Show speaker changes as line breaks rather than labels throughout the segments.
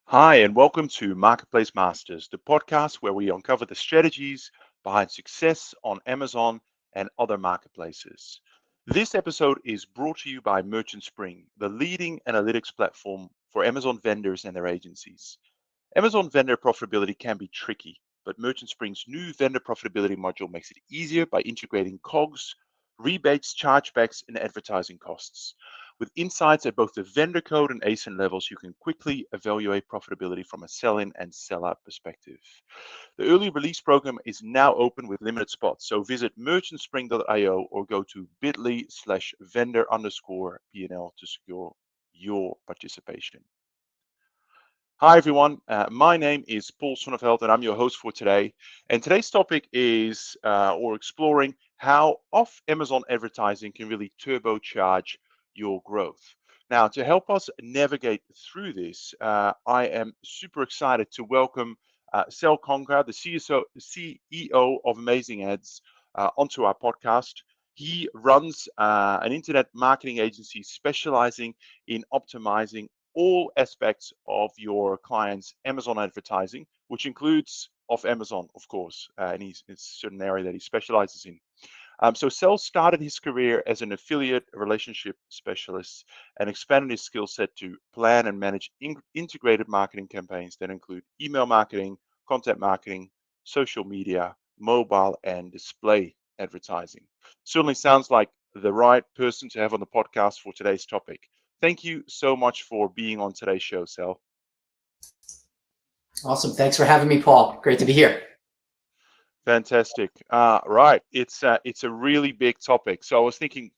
Hi, and welcome to Marketplace Masters, the podcast where we uncover the strategies behind success on Amazon and other marketplaces. This episode is brought to you by Merchant Spring, the leading analytics platform for Amazon vendors and their agencies. Amazon vendor profitability can be tricky, but Merchant Spring's new vendor profitability module makes it easier by integrating COGS, rebates, chargebacks, and advertising costs. With insights at both the vendor code and ASIN levels, you can quickly evaluate profitability from a sell-in and sell-out perspective. The early release program is now open with limited spots, so visit merchantspring.io or go to bit.ly/vendor_PNL to secure your participation. Hi, everyone. My name is Paul Sonneveld, and I'm your host for today. And today's topic is, or exploring how off Amazon advertising can really turbocharge your growth. Now, to help us navigate through this, I am super excited to welcome Sel Conga, the CEO of Amazing Ads, onto our podcast. He runs an internet marketing agency specializing in optimizing all aspects of your client's Amazon advertising, which includes off Amazon, of course, and it's a certain area that he specializes in. So Sel started his career as an affiliate relationship specialist and expanded his skill set to plan and manage integrated marketing campaigns that include email marketing, content marketing, social media, mobile, and display advertising. Certainly sounds like the right person to have on the podcast for today's topic. Thank you so much for being on today's show, Sel.
Awesome. Thanks for having me, Paul. Great to be here.
Fantastic. Right, it's a really big topic. So I was thinking,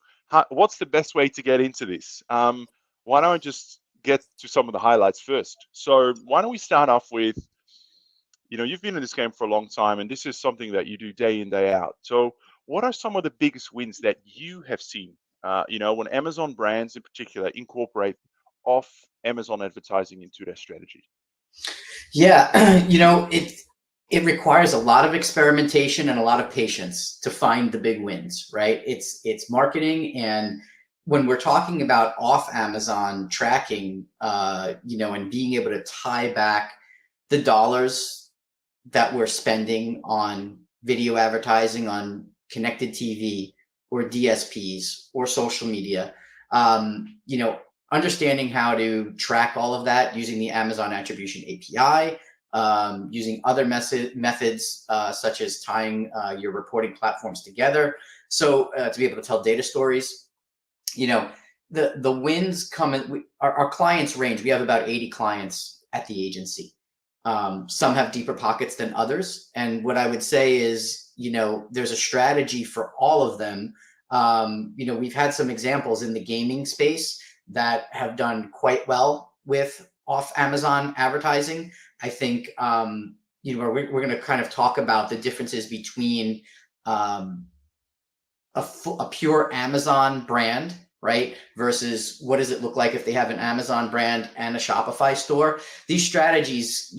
what's the best way to get into this? Why don't I just get to some of the highlights first? So why don't we start off with, you've been in this game for a long time, and this is something that you do day in, day out. So what are some of the biggest wins that you have seen? When Amazon brands in particular incorporate off Amazon advertising into their strategy.
Yeah, it requires a lot of experimentation and a lot of patience to find the big wins, right? It's marketing, and when we're talking about off Amazon tracking, and being able to tie back the dollars that we're spending on video advertising, on connected TV or DSPs or social media, um, you know, understanding how to track all of that using the Amazon Attribution API, using other methods such as tying your reporting platforms together. So to be able to tell data stories, you know, the wins come in. Our clients range. We have about 80 clients at the agency. Some have deeper pockets than others. And what I would say is, there's a strategy for all of them. We've had some examples in the gaming space that have done quite well with off Amazon advertising. I think, we're going to kind of talk about the differences between um, a pure Amazon brand, right? Versus what does it look like if they have an Amazon brand and a Shopify store? These strategies,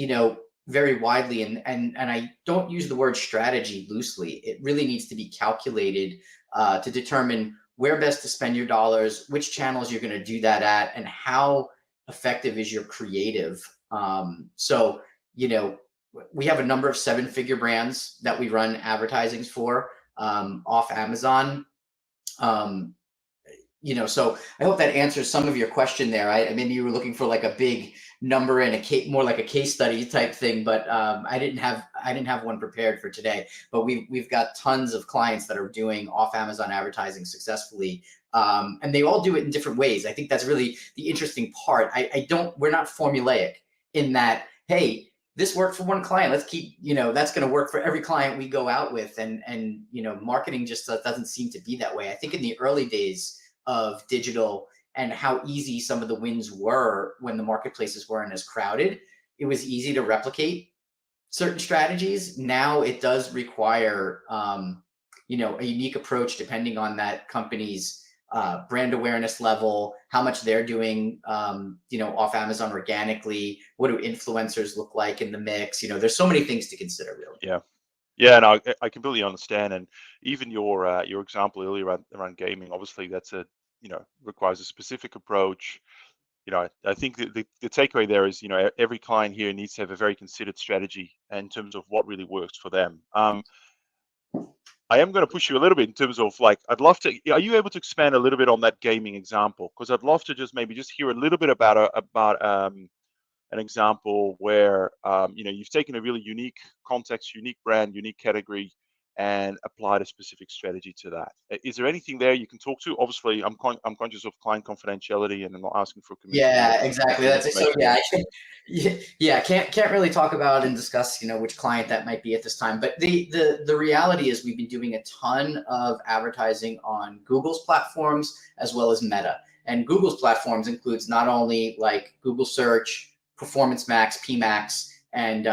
vary widely, and I don't use the word strategy loosely. It really needs to be calculated to determine where best to spend your dollars, which channels you're going to do that at, and how effective is your creative. You know, we have a number of seven-figure brands that we run advertisings for off Amazon. Um, so I hope that answers some of your question there. Maybe you were looking for like a big number and more like a case study type thing, but I didn't have one prepared for today. But we've got tons of clients that are doing off Amazon advertising successfully, and they all do it in different ways. I think that's really the interesting part. We're not formulaic in that. Hey, this worked for one client. Let's keep, that's going to work for every client we go out with. And marketing just doesn't seem to be that way. I think in the early days of digital and how easy some of the wins were when the marketplaces weren't as crowded, it was easy to replicate certain strategies. Now it does require, a unique approach depending on that company's brand awareness level, how much they're doing, off Amazon organically. What do influencers look like in the mix? There's so many things to consider, really.
Yeah. Yeah, and I completely understand. And even your example earlier around gaming, obviously that's requires a specific approach. I think the takeaway there is, every client here needs to have a very considered strategy in terms of what really works for them. I am going to push you a little bit in terms of I'd love to. Are you able to expand a little bit on that gaming example? Because I'd love to maybe hear a little bit about an example where you've taken a really unique context, unique brand, unique category, and applied a specific strategy to that. Is there anything there you can talk to? Obviously, I'm conscious of client confidentiality, and I'm not asking for commission or
Yeah, exactly.
any
That's it. So
information
yeah,
here.
I can, yeah, can't really talk about and discuss, which client that might be at this time. But the reality is we've been doing a ton of advertising on Google's platforms as well as Meta. And Google's platforms includes not only like Google Search, Performance Max, PMax, and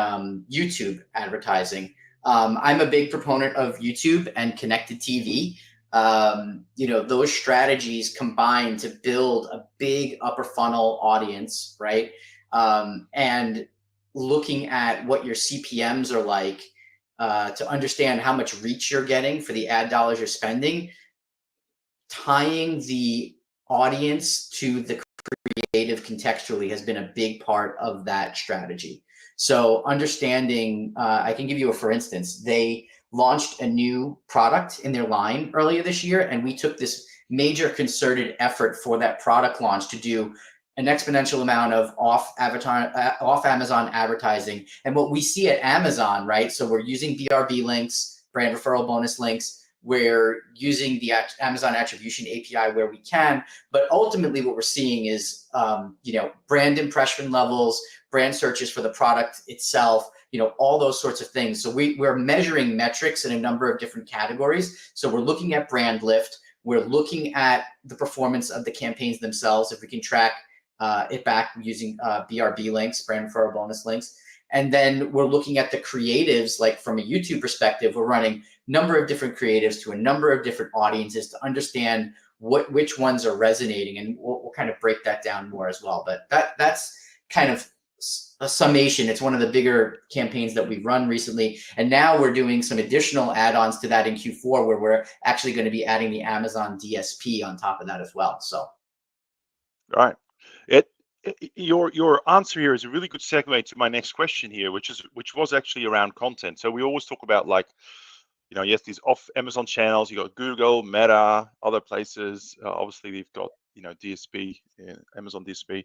YouTube advertising. I'm a big proponent of YouTube and connected TV. Those strategies combine to build a big upper funnel audience, right? And looking at what your CPMs are like to understand how much reach you're getting for the ad dollars you're spending, tying the audience to the creative contextually has been a big part of that strategy. So understanding, I can give you for instance, they launched a new product in their line earlier this year, and we took this major concerted effort for that product launch to do an exponential amount of off Amazon advertising. And what we see at Amazon, right? So we're using BRB links, brand referral bonus links. We're using the Amazon Attribution API where we can, but ultimately what we're seeing is, brand impression levels, brand searches for the product itself, all those sorts of things. So we're measuring metrics in a number of different categories. So we're looking at brand lift. We're looking at the performance of the campaigns themselves, if we can track it back using BRB links, brand referral bonus links. And then we're looking at the creatives, like from a YouTube perspective, we're running number of different creatives to a number of different audiences to understand which ones are resonating, and we'll kind of break that down more as well. But that's kind of a summation. It's one of the bigger campaigns that we've run recently, and now we're doing some additional add-ons to that in Q4, where we're actually going to be adding the Amazon DSP on top of that as well. So,
Right. Your answer here is a really good segue to my next question here, which was actually around content. So we always talk about yes, these off Amazon channels. You got Google, Meta, other places. Obviously, they've got DSP, Amazon DSP.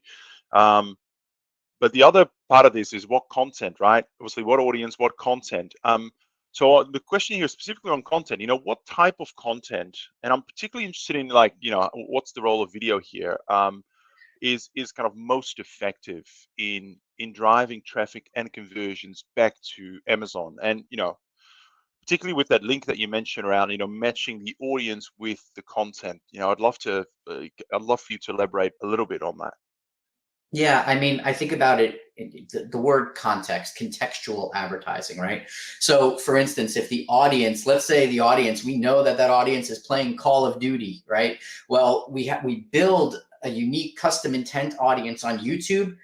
But the other part of this is what content, right? Obviously, what audience, what content. So the question here specifically on content, what type of content, and I'm particularly interested in what's the role of video here, is kind of most effective in driving traffic and conversions back to Amazon. And, particularly with that link that you mentioned around, matching the audience with the content, I'd love for you to elaborate a little bit on that.
yeah, I mean, I think about it, the word context, contextual advertising, right? So for instance, if the audience, let's say the audience, we know that audience is playing Call of Duty, right? Well, we build a unique custom intent audience on YouTube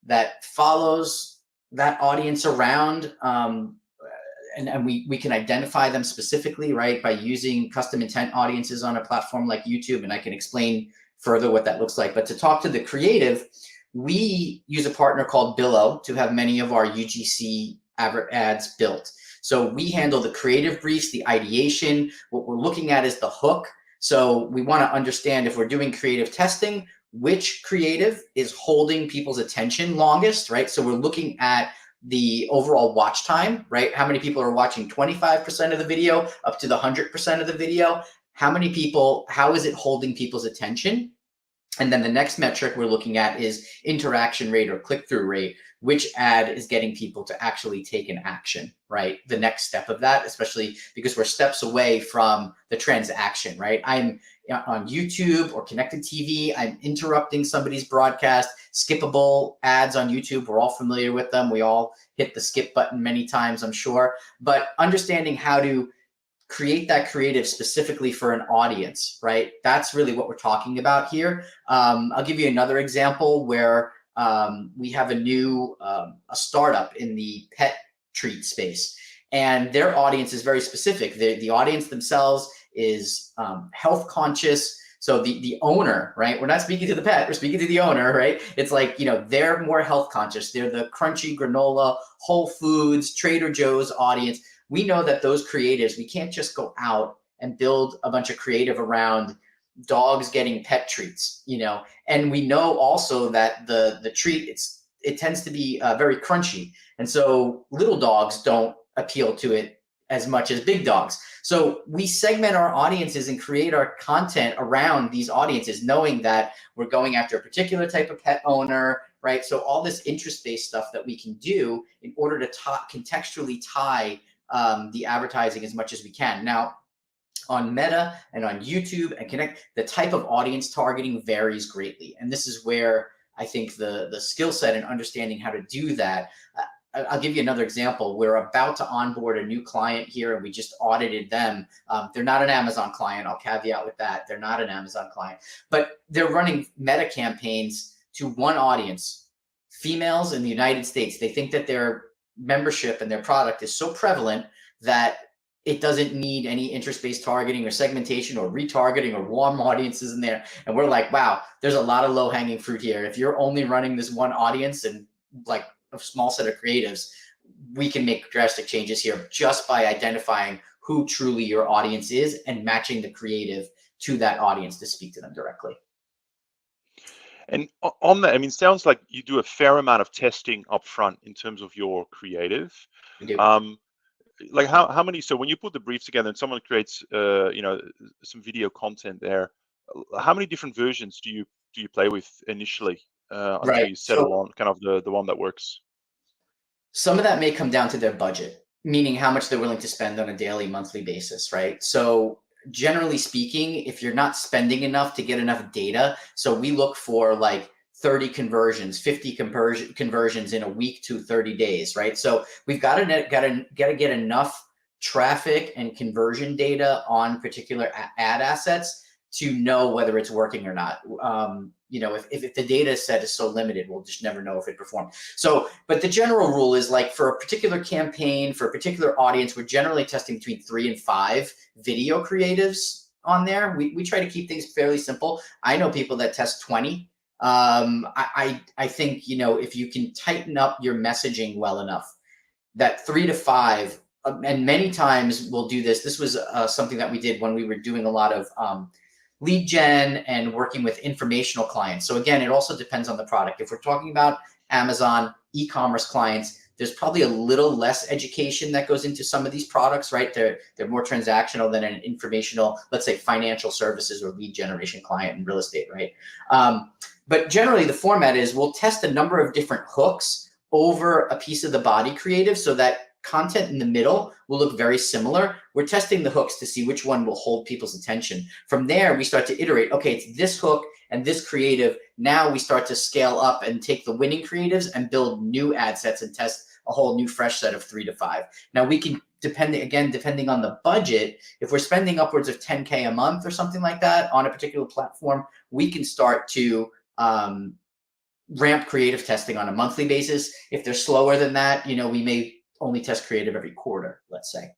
that follows that audience around, and we can identify them specifically, right, by using custom intent audiences on a platform like YouTube, and I can explain further what that looks like. But to talk to the creative, we use a partner called Billow to have many of our UGC ads built. So we handle the creative briefs, the ideation. What we're looking at is the hook. So we want to understand, if we're doing creative testing, which creative is holding people's attention longest, right? So we're looking at the overall watch time, right? How many people are watching 25% of the video up to the 100% of the video? How many people, how is it holding people's attention? And then the next metric we're looking at is interaction rate or click-through rate. Which ad is getting people to actually take an action, right? The next step of that, especially because we're steps away from the transaction, right? I'm on YouTube or connected TV. I'm interrupting somebody's broadcast. Skippable ads on YouTube, we're all familiar with them. We all hit the skip button many times, I'm sure. But understanding how to create that creative specifically for an audience, right? That's really what we're talking about here. I'll give you another example where we have a new a startup in the pet treat space, and their audience is very specific. The audience themselves is health conscious. So the owner, right? We're not speaking to the pet, we're speaking to the owner, right? It's like, they're more health conscious. They're the crunchy granola, Whole Foods, Trader Joe's audience. We know that those creatives, we can't just go out and build a bunch of creative around dogs getting pet treats, and we know also that the treat, it tends to be very crunchy, and so little dogs don't appeal to it as much as big dogs. So we segment our audiences and create our content around these audiences, knowing that we're going after a particular type of pet owner, right? So all this interest-based stuff that we can do in order to contextually tie the advertising as much as we can. Now, on Meta and on YouTube and Connect, the type of audience targeting varies greatly. And this is where I think the skill set and understanding how to do that. I'll give you another example. We're about to onboard a new client here, and we just audited them. They're not an Amazon client. I'll caveat with that. They're not an Amazon client, but they're running Meta campaigns to one audience, females in the United States. They think that their membership and their product is so prevalent that it doesn't need any interest-based targeting or segmentation or retargeting or warm audiences in there. And we're like, wow, there's a lot of low-hanging fruit here. If you're only running this one audience and like a small set of creatives, we can make drastic changes here just by identifying who truly your audience is and matching the creative to that audience to speak to them directly.
And on that, I mean, sounds like you do a fair amount of testing upfront in terms of your creative.
We do.
Like how many, so when you put the briefs together and someone creates some video content there, how many different versions do you play with initially until you settle on kind of the one that works?
Some of that may come down to their budget, meaning how much they're willing to spend on a daily, monthly basis, right? So generally speaking, if you're not spending enough to get enough data, so we look for like 30 conversions, 50 conversions in a week to 30 days, right? So we've got to get enough traffic and conversion data on particular ad assets to know whether it's working or not. If the data set is so limited, we'll just never know if it performed. So, but the general rule is like for a particular campaign, for a particular audience, we're generally testing between 3 and 5 video creatives on there. We try to keep things fairly simple. I know people that test 20. I think, if you can tighten up your messaging well enough, that 3 to 5, and many times we'll do this. This was something that we did when we were doing a lot of lead gen and working with informational clients. So again, it also depends on the product. If we're talking about Amazon e-commerce clients, there's probably a little less education that goes into some of these products, right? They're more transactional than an informational, let's say financial services or lead generation client in real estate, right? But generally the format is we'll test a number of different hooks over a piece of the body creative so that content in the middle will look very similar. We're testing the hooks to see which one will hold people's attention. From there, we start to iterate. Okay, it's this hook and this creative. Now we start to scale up and take the winning creatives and build new ad sets and test a whole new fresh set of 3 to 5. Now we can, depending on the budget, if we're spending upwards of 10K a month or something like that on a particular platform, we can start to ramp creative testing on a monthly basis. If they're slower than that, we may only test creative every quarter, let's say.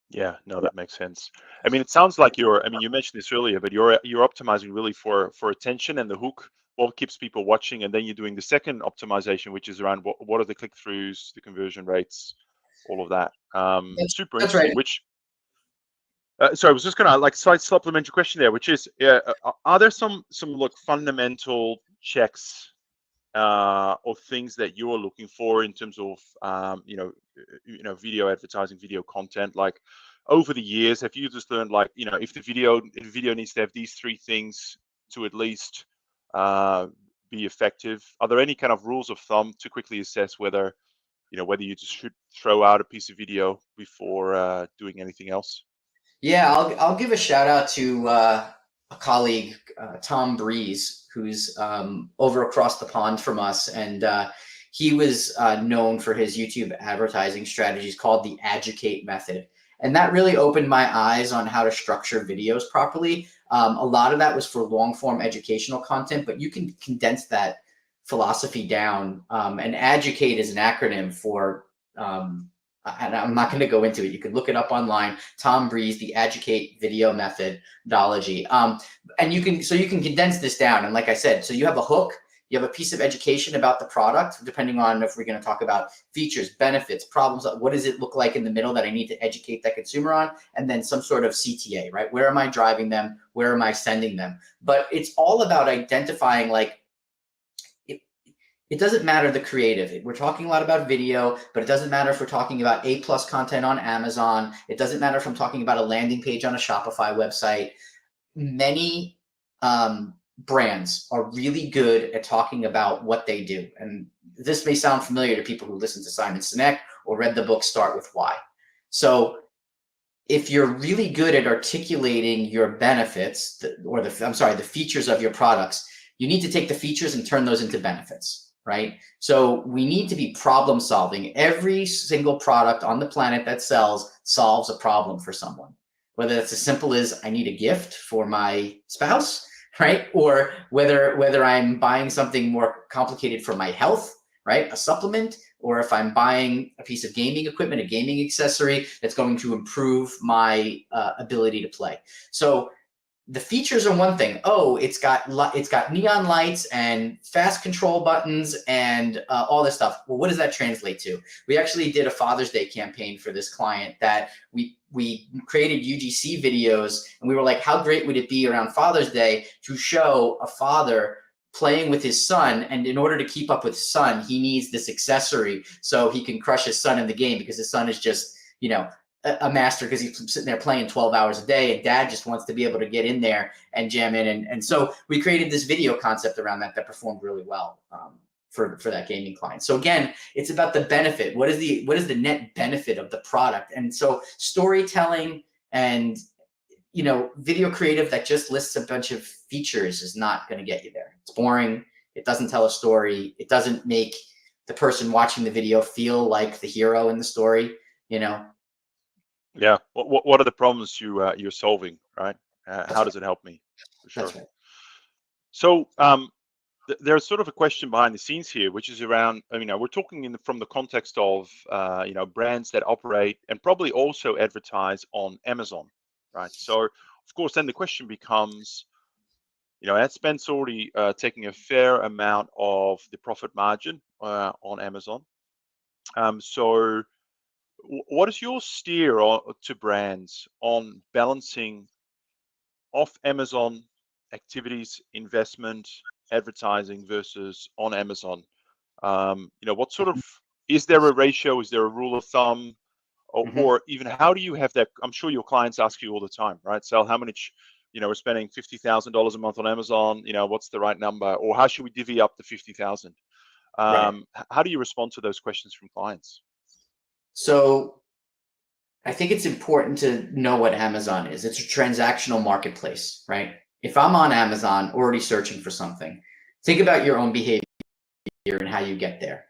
Yeah, no, that makes sense. I mean, it sounds like you mentioned this earlier, but you're optimizing really for attention and the hook, what keeps people watching, and then you're doing the second optimization, which is around what are the click-throughs, the conversion rates, all of that. Super
That's
interesting.
right.
So I was just gonna like slight supplementary question there, which is, are there some fundamental checks or things that you're looking for in terms of video advertising, video content? Like over the years, have you just learned like if the video needs to have these 3 things to at least be effective? Are there any kind of rules of thumb to quickly assess whether you just should throw out a piece of video before doing anything else?
Yeah, I'll give a shout out to a colleague, Tom Breeze, who's over across the pond from us, and he was known for his YouTube advertising strategies called the Educate method, and that really opened my eyes on how to structure videos properly. A lot of that was for long form educational content, but you can condense that philosophy down. And Educate is an acronym for and I'm not going to go into it. You can look it up online. Tom Breeze, the Educate video methodology. And you can condense this down. And like I said, so you have a hook, you have a piece of education about the product, depending on if we're going to talk about features, benefits, problems. What does it look like in the middle that I need to educate that consumer on? And then some sort of CTA, right? Where am I driving them? Where am I sending them? But it's all about identifying, like, it doesn't matter the creative. We're talking a lot about video, but it doesn't matter if we're talking about A+ content on Amazon. It doesn't matter if I'm talking about a landing page on a Shopify website. Many brands are really good at talking about what they do. And this may sound familiar to people who listen to Simon Sinek or read the book Start With Why. So if you're really good at articulating your benefits, the features of your products, you need to take the features and turn those into benefits. Right? So we need to be problem solving. Every single product on the planet that sells solves a problem for someone, whether that's as simple as I need a gift for my spouse, right? Or whether I'm buying something more complicated for my health, right? A supplement, or if I'm buying a piece of gaming equipment, a gaming accessory that's going to improve my ability to play. So the features are one thing. Oh, it's got neon lights and fast control buttons and all this stuff. Well, what does that translate to? We actually did a Father's Day campaign for this client that we created UGC videos, and we were like, how great would it be around Father's Day to show a father playing with his son, and in order to keep up with his son, he needs this accessory so he can crush his son in the game, because his son is just, a master because he's sitting there playing 12 hours a day, and dad just wants to be able to get in there and jam in. And so we created this video concept around that performed really well for that gaming client. So again, it's about the benefit. What is the net benefit of the product? And so storytelling and video creative that just lists a bunch of features is not going to get you there. It's boring. It doesn't tell a story. It doesn't make the person watching the video feel like the hero in the story.
Yeah. What are the problems you're solving, right? How does it help me? For sure.
That's right.
So there's sort of a question behind the scenes here, which is around, we're talking from the context of, brands that operate and probably also advertise on Amazon, right? So of course, then the question becomes, ad spend's already taking a fair amount of the profit margin on Amazon. So what is your steer to brands on balancing off Amazon activities, investment, advertising versus on Amazon? What sort of, is there a ratio? Is there a rule of thumb? Or even how do you have that? I'm sure your clients ask you all the time, right? Sal, how much, we're spending $50,000 a month on Amazon, what's the right number? Or how should we divvy up the 50,000?
Right.
How do you respond to those questions from clients?
So I think it's important to know what Amazon is. It's a transactional marketplace, right? If I'm on Amazon already searching for something, think about your own behavior and how you get there.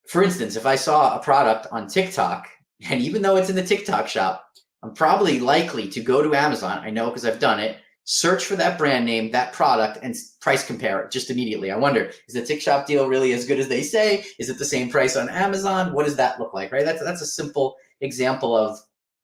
For instance, if I saw a product on TikTok, and even though it's in the TikTok shop, I'm probably likely to go to Amazon. I know because I've done it. Search for that brand name, that product, and price compare it just immediately. I wonder, is the TikTok deal really as good as they say? Is it the same price on Amazon? What does that look like, right? That's a simple example of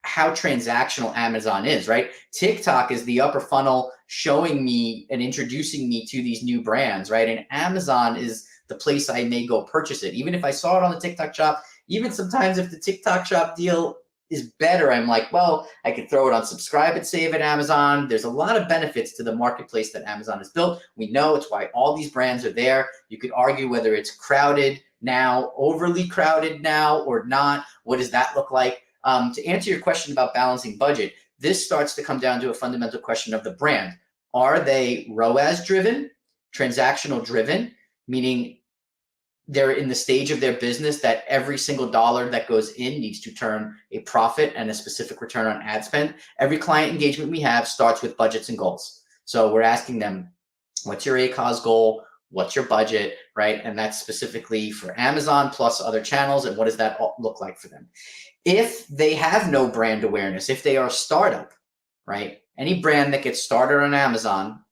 how transactional Amazon is, right? TikTok is the upper funnel showing me and introducing me to these new brands, right? And Amazon is the place I may go purchase it. Even if I saw it on the TikTok shop, even sometimes if the TikTok shop deal is better, I'm like, well, I could throw it on subscribe and save at Amazon. There's a lot of benefits to the marketplace that Amazon has built. We know it's why all these brands are there. You could argue whether it's crowded now, overly crowded now, or not. What does that look like? To answer your question about balancing budget, this starts to come down to a fundamental question of the brand. Are they ROAS driven, transactional driven, meaning they're in the stage of their business that every single dollar that goes in needs to turn a profit and a specific return on ad spend? Every client engagement we have starts with budgets and goals. So we're asking them, what's your ACOS goal? What's your budget, right? And that's specifically for Amazon plus other channels. And what does that look like for them? If they have no brand awareness, if they are a startup, right? Any brand that gets started on Amazon,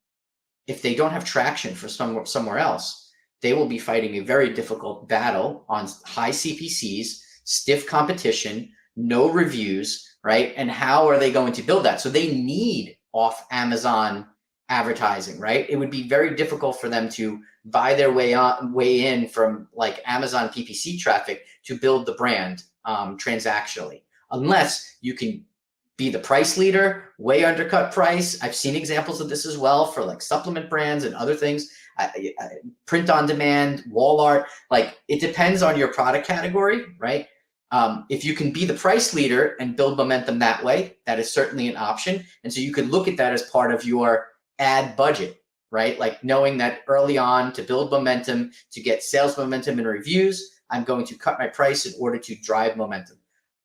if they don't have traction for somewhere else, they will be fighting a very difficult battle on high CPCs stiff competition, no reviews, right? And how are they going to build that? So they need off Amazon advertising, right? It would be very difficult for them to buy their way in from like Amazon PPC traffic to build the brand transactionally, unless you can be the price leader, way undercut price. I've seen examples of this as well for like supplement brands and other things. Print on demand, wall art, like it depends on your product category, right? If you can be the price leader and build momentum that way, that is certainly an option. And so you could look at that as part of your ad budget, right? Like knowing that early on to build momentum, to get sales momentum and reviews, I'm going to cut my price in order to drive momentum.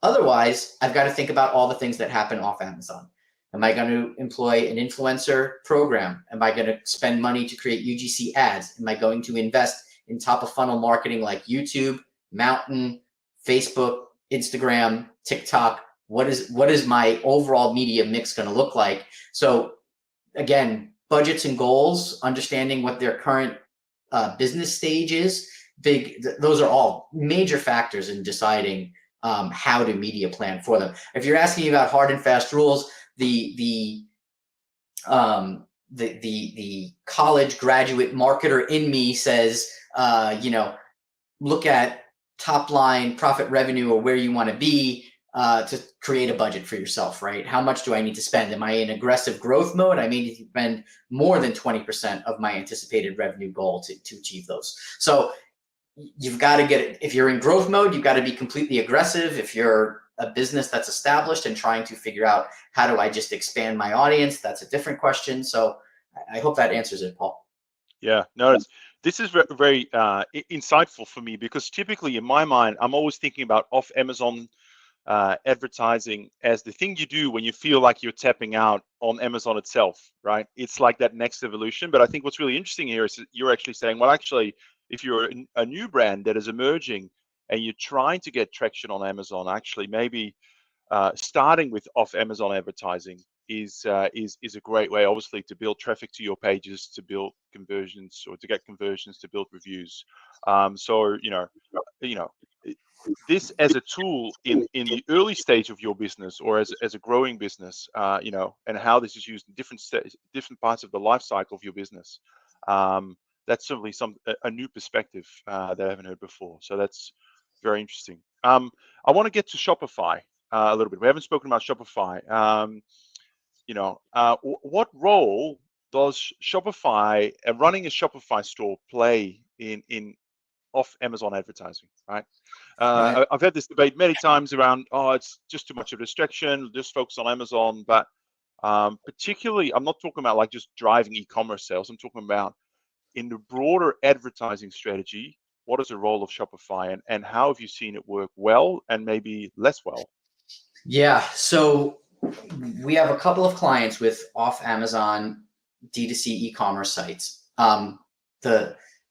Otherwise, I've got to think about all the things that happen off Amazon. Am I going to employ an influencer program? Am I going to spend money to create UGC ads? Am I going to invest in top of funnel marketing like YouTube, Mountain, Facebook, Instagram, TikTok? What is my overall media mix going to look like? So again, budgets and goals, understanding what their current business stage is, those are all major factors in deciding how to media plan for them. If you're asking about hard and fast rules, the college graduate marketer in me says, look at top line profit revenue or where you want to be to create a budget for yourself, right? How much do I need to spend? Am I in aggressive growth mode? I need to spend more than 20% of my anticipated revenue goal to achieve those. So you've got to get it. If you're in growth mode, you've got to be completely aggressive. If you're a business that's established and trying to figure out how do I just expand my audience, that's a different question. So I hope that answers it, Paul.
Yeah, no, this is very insightful for me, because typically in my mind, I'm always thinking about off Amazon advertising as the thing you do when you feel like you're tapping out on Amazon itself, right? It's like that next evolution. But I think what's really interesting here is you're actually saying, well, actually, if you're a new brand that is emerging and you're trying to get traction on Amazon, actually maybe starting with off Amazon advertising is a great way, obviously, to build traffic to your pages, to build conversions, or to get conversions, to build reviews. So this as a tool in the early stage of your business, or as a growing business, and how this is used in different parts of the life cycle of your business. That's certainly a new perspective that I haven't heard before. So that's very interesting. I want to get to Shopify a little bit. We haven't spoken about Shopify. What role does Shopify running a Shopify store play in off Amazon advertising, right? I've had this debate many times around, it's just too much of a distraction, just focus on Amazon. But particularly, I'm not talking about like just driving e-commerce sales. I'm talking about in the broader advertising strategy, what is the role of Shopify, and how have you seen it work well and maybe less well?
Yeah, so we have a couple of clients with off Amazon D2C e-commerce sites.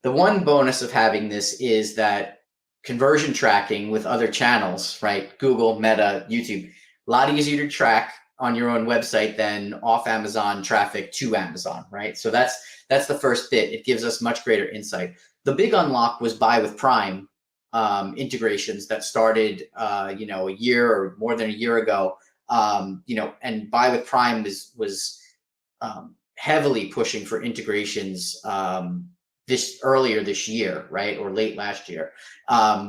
The one bonus of having this is that conversion tracking with other channels, right? Google, Meta, YouTube, a lot easier to track on your own website than off Amazon traffic to Amazon, right? So that's the first bit. It gives us much greater insight. The big unlock was Buy with Prime integrations that started, a year or more than a year ago. And Buy with Prime was heavily pushing for integrations earlier this year, right? Or late last year.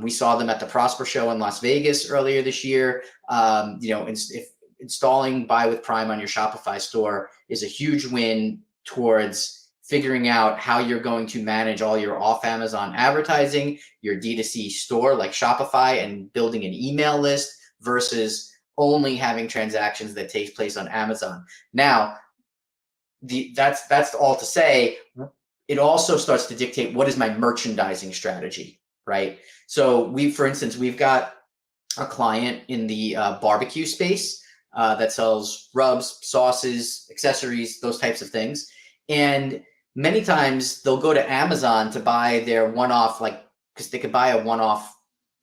We saw them at the Prosper Show in Las Vegas earlier this year. If installing Buy with Prime on your Shopify store is a huge win towards figuring out how you're going to manage all your off Amazon advertising, your D2C store like Shopify, and building an email list versus only having transactions that take place on Amazon. Now, that's all to say, it also starts to dictate what is my merchandising strategy, right? So for instance, we've got a client in the barbecue space that sells rubs, sauces, accessories, those types of things. And many times they'll go to Amazon to buy their one-off, because they could buy a one-off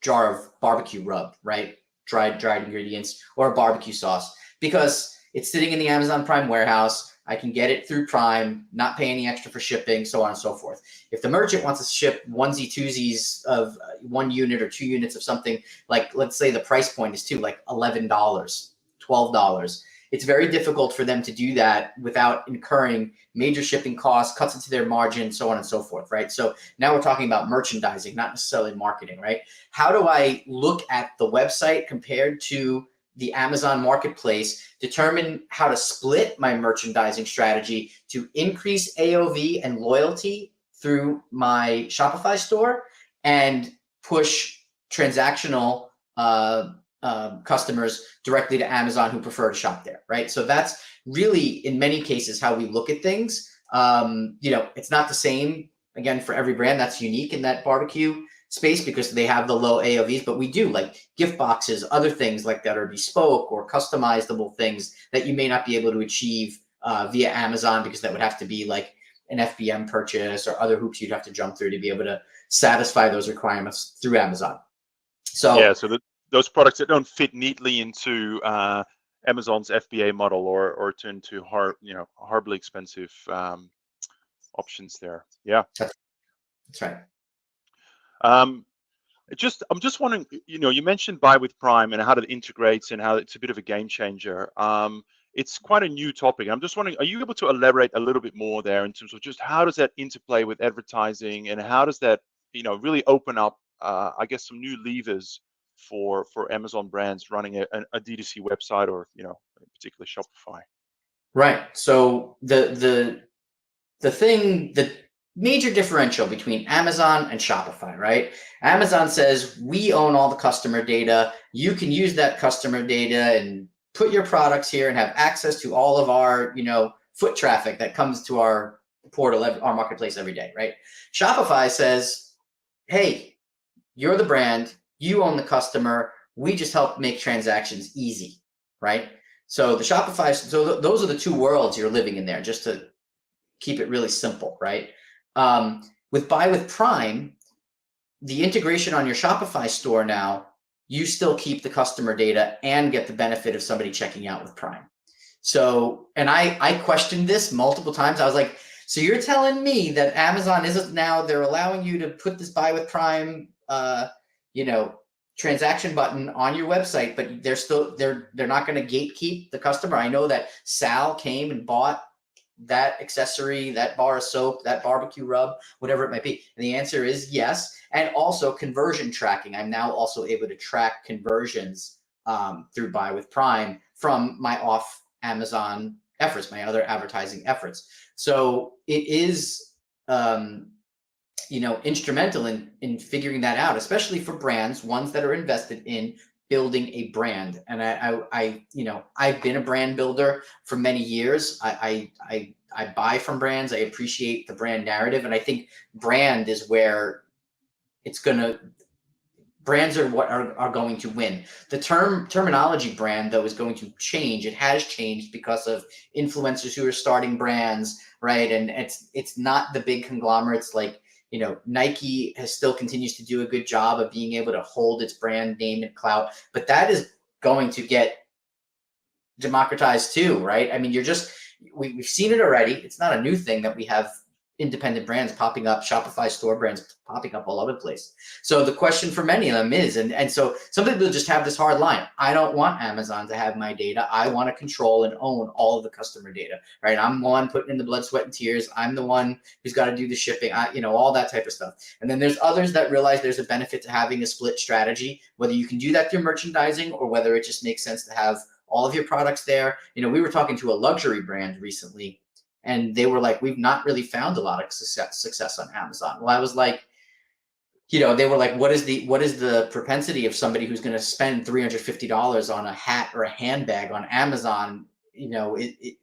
jar of barbecue rub, right? Dried ingredients, or a barbecue sauce, because it's sitting in the Amazon Prime warehouse. I can get it through Prime, not pay any extra for shipping, so on and so forth. If the merchant wants to ship onesie twosies of 1 unit or 2 units of something, like let's say the price point is like $11, $12, it's very difficult for them to do that without incurring major shipping costs, cuts into their margin, so on and so forth, right? So now we're talking about merchandising, not necessarily marketing, right? How do I look at the website compared to the Amazon marketplace, determine how to split my merchandising strategy to increase AOV and loyalty through my Shopify store, and push transactional customers directly to Amazon who prefer to shop there, right? So that's really, in many cases, how we look at things. It's not the same, again, for every brand. That's unique in that barbecue space because they have the low AOVs, but we do like gift boxes, other things like that are bespoke or customizable things that you may not be able to achieve via Amazon, because that would have to be like an FBM purchase or other hoops you'd have to jump through to be able to satisfy those requirements through Amazon. So
yeah, so those products that don't fit neatly into Amazon's FBA model or turn to horribly expensive options there. Yeah,
that's right.
I'm just wondering, you mentioned Buy with Prime and how it integrates and how it's a bit of a game changer. It's quite a new topic. I'm just wondering, are you able to elaborate a little bit more there in terms of just how does that interplay with advertising, and how does that, really open up, I guess, some new levers for Amazon brands running a D2C website, or, particularly Shopify?
Right. So the major differential between Amazon and Shopify, right? Amazon says we own all the customer data. You can use that customer data and put your products here and have access to all of our, foot traffic that comes to our portal, our marketplace every day, right? Shopify says, hey, you're the brand, you own the customer, we just help make transactions easy, right? So the Shopify, those are the two worlds you're living in there, just to keep it really simple, right? With Buy with Prime, the integration on your Shopify store now, you still keep the customer data and get the benefit of somebody checking out with Prime. So, and I questioned this multiple times. I was like, so you're telling me that Amazon isn't now, they're allowing you to put this Buy with Prime, transaction button on your website, but they're not going to gatekeep the customer. I know that Sal came and bought that accessory, that bar of soap, that barbecue rub, whatever it might be. And the answer is yes. And also conversion tracking. I'm now also able to track conversions through Buy with Prime from my off Amazon efforts, my other advertising efforts. So it is, instrumental in figuring that out, especially for brands, ones that are invested in building a brand. And I've been a brand builder for many years. I buy from brands. I appreciate the brand narrative. And I think brand is where brands are what are going to win. The terminology brand, though, is going to change. It has changed because of influencers who are starting brands, right? And it's not the big conglomerates like, Nike still continues to do a good job of being able to hold its brand name and clout, but that is going to get democratized too, right? I mean, we've seen it already. It's not a new thing that we have independent brands popping up, Shopify store brands popping up all over the place. So the question for many of them is, and so some people just have this hard line. I don't want Amazon to have my data. I want to control and own all of the customer data, right? I'm the one putting in the blood, sweat, and tears. I'm the one who's got to do the shipping, all that type of stuff. And then there's others that realize there's a benefit to having a split strategy, whether you can do that through merchandising or whether it just makes sense to have all of your products there. We were talking to a luxury brand recently, and they were like, we've not really found a lot of success on Amazon. Well, I was like, they were like, what is the propensity of somebody who's going to spend $350 on a hat or a handbag on Amazon?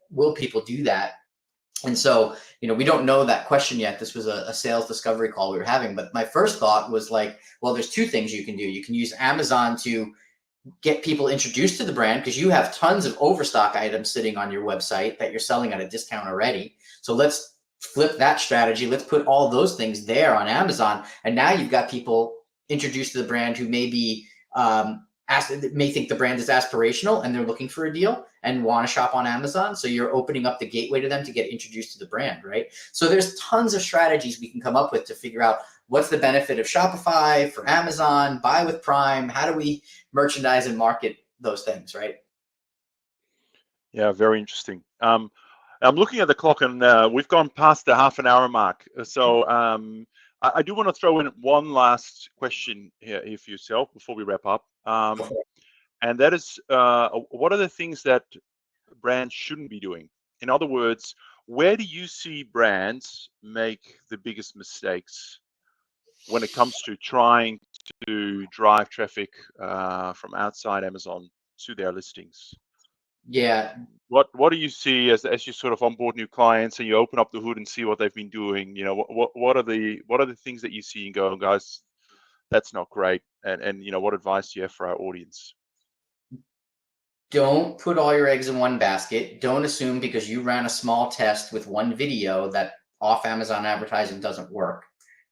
Will people do that? And so, we don't know that question yet. This was a sales discovery call we were having. But my first thought was like, well, there's two things you can do. You can use Amazon to get people introduced to the brand because you have tons of overstock items sitting on your website that you're selling at a discount already. So let's flip that strategy. Let's put all those things there on Amazon. And now you've got people introduced to the brand who maybe may think the brand is aspirational and they're looking for a deal and want to shop on Amazon. So you're opening up the gateway to them to get introduced to the brand, right? So there's tons of strategies we can come up with to figure out what's the benefit of Shopify for Amazon, buy with Prime, how do we merchandise and market those things, right?
Yeah, very interesting. I'm looking at the clock, and we've gone past the half an hour mark. So I do want to throw in one last question here for yourself before we wrap up. And that is, what are the things that brands shouldn't be doing? In other words, where do you see brands make the biggest mistakes when it comes to trying to drive traffic from outside Amazon to their listings?
Yeah.
What do you see as you sort of onboard new clients and you open up the hood and see what they've been doing? You know, what are the things that you see and go, guys, that's not great. And you know, what advice do you have for our audience?
Don't put all your eggs in one basket. Don't assume because you ran a small test with one video that off Amazon advertising doesn't work,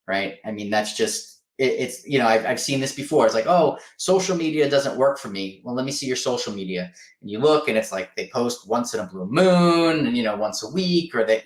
right? I mean, that's just it's you know I've seen this before. It's like, oh, social media doesn't work for me. Well, let me see your social media, and you look, and it's like they post once in a blue moon, and once a week, or they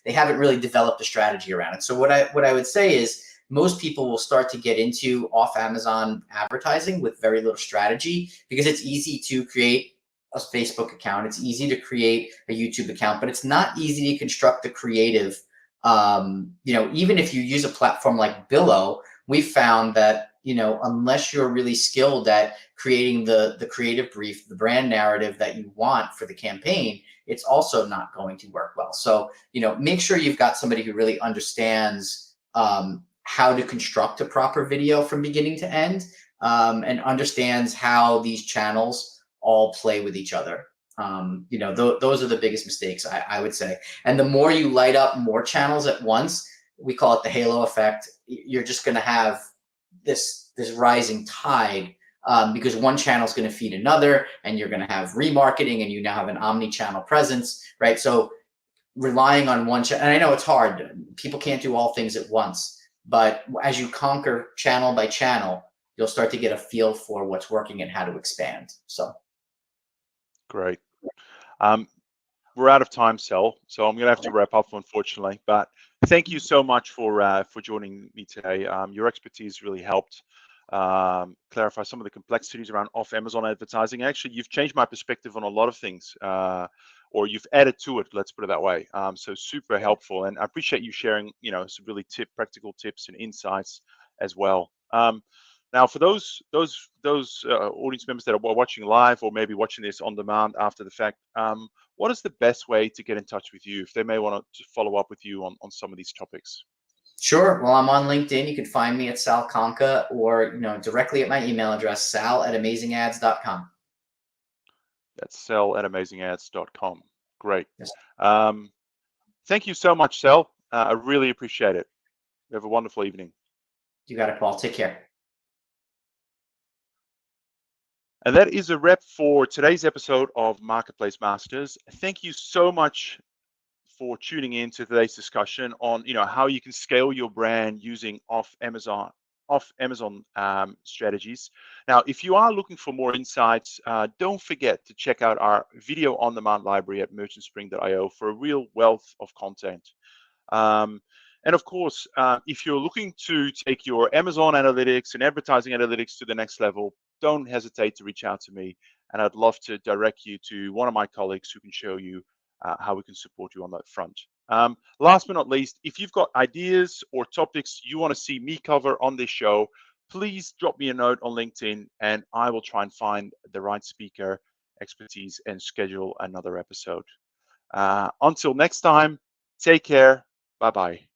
haven't really developed a strategy around it. So what I would say is most people will start to get into off Amazon advertising with very little strategy because it's easy to create a Facebook account. It's easy to create a YouTube account, but it's not easy to construct the creative. Even if you use a platform like Billo, we found that, unless you're really skilled at creating the creative brief, the brand narrative that you want for the campaign, it's also not going to work well. So, make sure you've got somebody who really understands how to construct a proper video from beginning to end, and understands how these channels all play with each other. Those are the biggest mistakes, I would say. And the more you light up more channels at once, we call it the halo effect. You're just going to have this rising tide, because one channel is going to feed another, and you're going to have remarketing, and you now have an omni-channel presence, right? So relying on one channel, and I know it's hard. People can't do all things at once. But as you conquer channel by channel, you'll start to get a feel for what's working and how to expand. So
great. We're out of time, Sal, so I'm going to have to wrap up, unfortunately. But thank you so much for joining me today. Your expertise really helped clarify some of the complexities around off Amazon advertising. Actually, you've changed my perspective on a lot of things, or you've added to it. Let's put it that way. So super helpful, and I appreciate you sharing, some really practical tips and insights as well. Now, for those audience members that are watching live or maybe watching this on demand after the fact, what is the best way to get in touch with you if they may want to follow up with you on some of these topics?
Sure. Well, I'm on LinkedIn. You can find me at Sal Conca, or directly at my email address, sal@amazingads.com.
That's sal@amazingads.com. Great.
Yes.
Thank you so much, Sal. I really appreciate it. You have a wonderful evening.
You got it, Paul. Take care.
And that is a wrap for today's episode of Marketplace Masters. Thank you so much for tuning in to today's discussion on how you can scale your brand using off Amazon strategies. Now, if you are looking for more insights, don't forget to check out our video on demand library at merchantspring.io for a real wealth of content. And of course, if you're looking to take your Amazon analytics and advertising analytics to the next level, don't hesitate to reach out to me, and I'd love to direct you to one of my colleagues who can show you how we can support you on that front. Last but not least, if you've got ideas or topics you want to see me cover on this show, please drop me a note on LinkedIn, and I will try and find the right speaker, expertise, and schedule another episode. Until next time, take care. Bye-bye.